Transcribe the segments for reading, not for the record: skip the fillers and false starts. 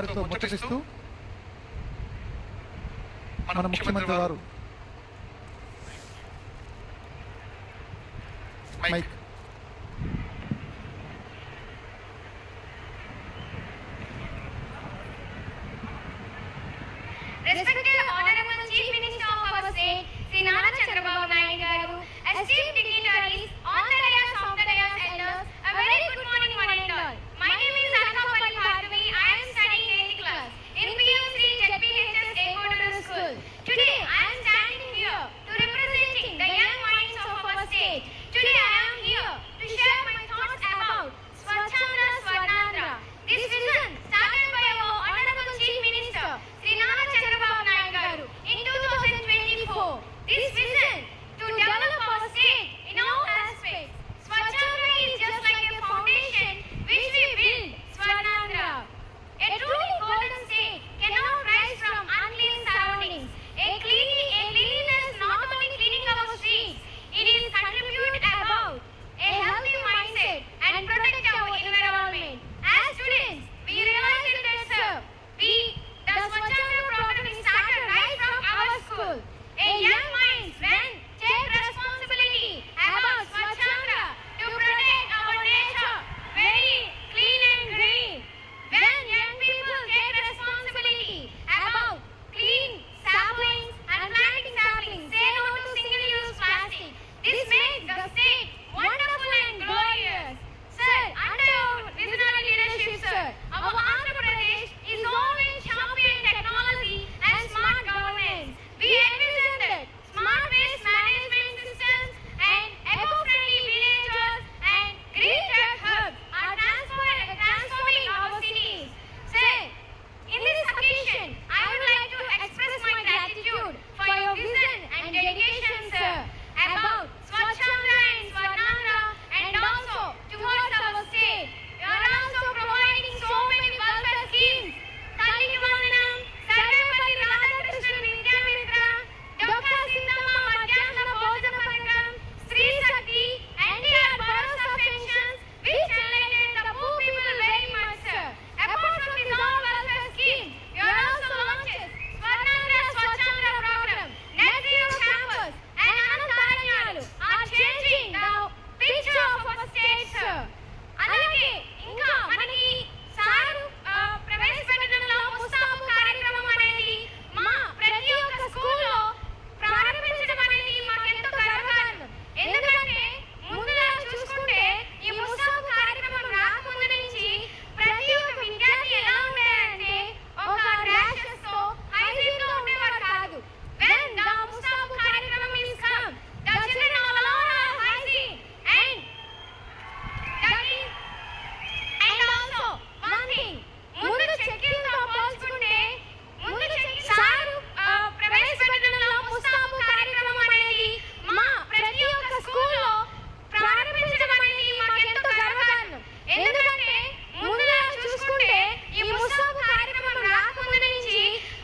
వారితో ముచ్చటిస్తూ మన ముఖ్యమంత్రి వారు mic Respected Honorable Chief Minister of our state, Sri Nara Chandrababu Naidu garu, esteemed dignitaries, on the dais, off the dais, elders, a very good morning one and all. My name is Anakapalli Bhargavi. I am studying 8th class in PUC ZPHS Ekoduru School. Today I am standing here to representing the young minds of our state. Today I am here to share my thoughts about Swachhandra Swarnandhra. This vision started by our Honorable Chief Minister, Sri Nara Chandrababu Naidu garu in 2024. This vision to develop our state in all aspects. Swachhandra is just like a foundation which we build Swarnandhra. A truly golden state cannot rise from unclean surroundings. A cleanliness not only cleaning our streets, it is contribute about a healthy mindset and protect our environment. As students, we realize that the Swachhandra program is started right from our school. A young minds when take responsibility about Swachhandra to protect our nature very clean and green. When young people take responsibility about clean saplings and planting saplings, say no to single-use plastic. This makes the state wonderful and glorious. Sir, under your visionary leadership, sir, our Andhra Pradesh is always champion technology and smart governance. We envision that smart waste management systems and eco-friendly villages and green tech hubs are transforming our cities. Sir, in this occasion, I would like to express my gratitude for your vision and dedication, sir, about Swachhandra and Swarnandhra and also towards our state. You are also providing so many welfare schemes. Talliki Vandanam, Sarvepalli Radhakrishnan Vidya Mitra, Dr. Sindhamma Madhyahna Bhojana Pathakam, Sri Shakti, NTR Bharosa pensions, which enlighten the poor people very much, sir. Apart from these all welfare schemes, you are also launches Swarnandhra Swachhandra program, Net Zero Campus, and Anantaranyalu are changing the picture of our state, sir. అలాగే ఇంకా మనకి sir ప్రవేశపెట్టడంలో ముస్తాబు కార్యక్రమం అనేది మా ప్రతి ఒక్క స్కూల్లో ప్రారంభించడం అనేది మాకు ఎంతో గర్వకారణం. ఎందుకంటే ముందుగా చూసుకుంటే ఈ ముస్తాబు కార్యక్రమం రాకముందు నుంచి ప్రతి ఒక్క విద్యార్థి ఎలా ఉండేదంటే ఒక ర్యాషెస్ తో హైజీన్ తో ఉండేవారు కాదు. When the ముస్తాబు కార్యక్రమం is come, the children all alone are hygiene and also one thing, ముందు చెక్కింగ్ తో పోల్చుకుంటే ముందు చెక్కింగ్ సారు ప్రవేశపెట్టడంలో ముస్తాబు కార్యక్రమం అనేది మా ప్రతి ఒక్క స్కూల్లో ప్రారంభించడం అనేది మాకు ఎంతో గర్వకారణం. ఎందుకంటే ముందుగా చూసుకుంటే ఈ ముస్తాబు కార్యక్రమం రాకముందు నుంచి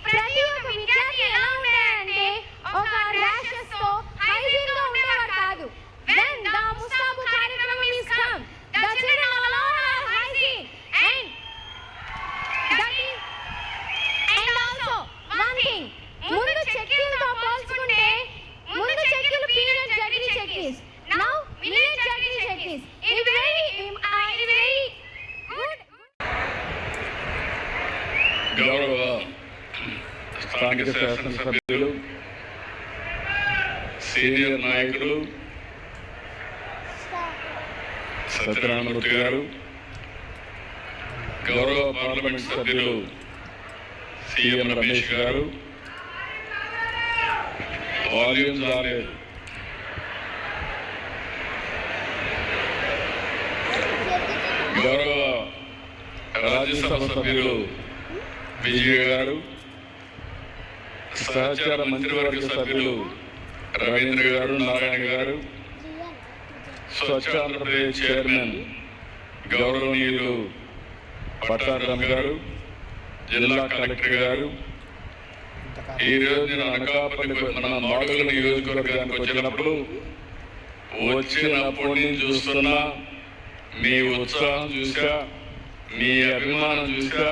ప్రతి ఒక్క విద్యార్థి ఎలా ఉండేదంటే ఒక ర్యాషెస్ తో హైజీన్ తో ఉండేవారు కాదు. When the ముస్తాబు కార్యక్రమం is come, the children all alone are hygiene and also one thing, ముందు చెక్కింగ్ తో పోల్చుకుంటే ముందు చెక్కిలు పీరియడ్ జగ్రీ చెక్కీస్, now village జగ్రీ చెక్కీస్. ఇది very good. గౌరవ స్థానిక శాసనసభ్యులు, సీనియర్ నాయకులు సత్యనారాయణమూర్తి గారు, గౌరవ పార్లమెంట్ సభ్యులు సీఎం రమేష్ గారు, వాల్యూమ్స్ రాలేదు, గౌరవ రాజ్యసభ సభ్యులు విజయ్ గారు, సహచార మంత్రివర్గ సభ్యులు రవీంద్ర గారు, నారాయణ గారు, స్వచ్ఛ ఆంధ్రప్రదేశ్ చైర్మన్ గౌరవనీయులు పట్టారాం గారు, జిల్లా కలెక్టర్ గారు, ఈరోజు నేను అనకాపల్లి మన మాడుగుల నియోజకవర్గానికి వచ్చినప్పుడు వచ్చినప్పటి నుంచి చూస్తున్నా మీ ఉత్సాహం చూసా, మీ అభిమానం చూసా,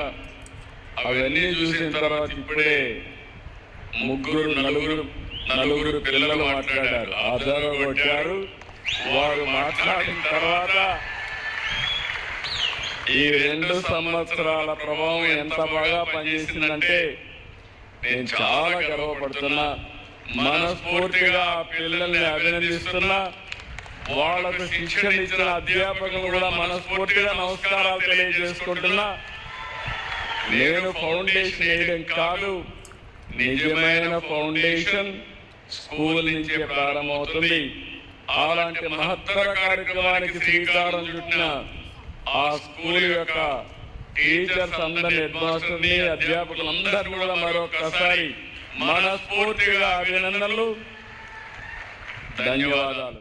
అవన్నీ చూసిన తర్వాత ఇప్పుడే నలుగురు పిల్లలు మాట్లాడారు, ఆధారం కొట్టారు. వారు మాట్లాడిన తర్వాత ఈ 2 సంవత్సరాల ప్రభావం ఎంత బాగా పనిచేసిందంటే నేను చాలా గర్వపడుతున్నా. మనస్ఫూర్తిగా ఆ పిల్లల్ని అభినందిస్తున్నా. వాళ్లకు శిక్షణ ఇచ్చిన అధ్యాపకులు కూడా మనస్ఫూర్తిగా నమస్కారాలు తెలియజేసుకుంటున్నా. నేను ఫౌండేషన్ వేయడం కాదు, నిజమైన ఫౌండేషన్ స్కూల్ నుంచే ప్రారంభమవుతుంది. అలాంటి మహత్తర కార్యక్రమానికి శ్రీకారం చుట్టిన ఆ స్కూల్ యొక్క టీచర్స్ అందరినీ, హెడ్ మాస్టర్ని, అధ్యాపకులందరినీ కూడా మరొకసారి మనస్ఫూర్తిగా అభినందనలు, ధన్యవాదాలు.